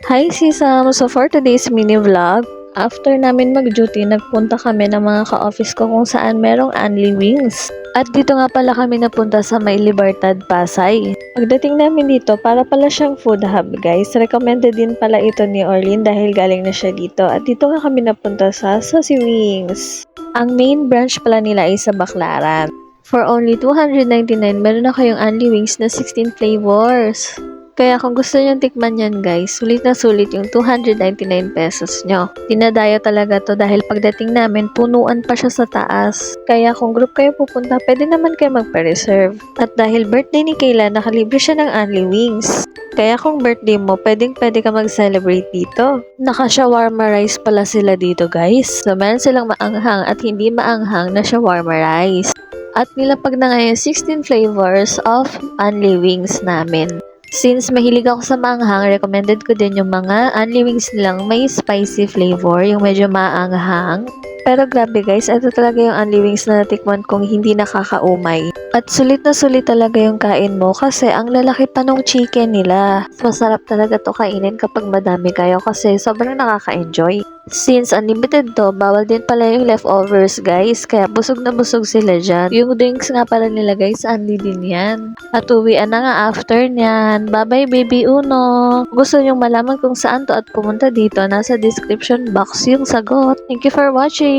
Hi Sisam! So for today's mini vlog, after namin mag-duty, nagpunta kami ng mga ka-office ko kung saan merong Anli Wings. At dito nga pala kami napunta sa May Libertad, Pasay. Pagdating namin dito, para pala siyang food hub guys. Recommended din pala ito ni Orlin dahil galing na siya dito. At dito nga kami napunta sa Saucy Wings. Ang main branch pala nila ay sa Baclaran. For only 299, meron na kayong Anli Wings na 16 flavors. Kaya kung gusto nyo tikman yan guys, sulit na sulit yung 299 pesos nyo. Dinadayo talaga to dahil pagdating namin, punuan pa siya sa taas. Kaya kung group kayo pupunta, pwede naman kayo magpa-reserve. At dahil birthday ni Kayla, nakalibre siya ng Anli Wings. Kaya kung birthday mo, pwede ka mag-celebrate dito. Naka-shawarma rice pala sila dito guys. So meron silang maanghang at hindi maanghang na shawarma rice. At nilapag na ngayon 16 flavors of Anli Wings namin. Since mahilig ako sa maanghang, recommended ko din yung mga Anli Wings nilang may spicy flavor, yung medyo maanghang. Pero grabe guys, ito talaga yung Anli Wings na natikman kong hindi nakakaumay. At sulit na sulit talaga yung kain mo kasi ang lalaki pa nung chicken nila. Masarap talaga to kainin kapag madami kayo kasi sobrang nakaka-enjoy. Since unlimited to, bawal din pala yung leftovers guys, kaya busog na busog sila dyan. Yung drinks nga pala nila guys, Anli din yan. At uwian na nga after nyan. Bye bye baby Uno! Gusto nyong malaman kung saan to at pumunta dito, nasa description box yung sagot. Thank you for watching!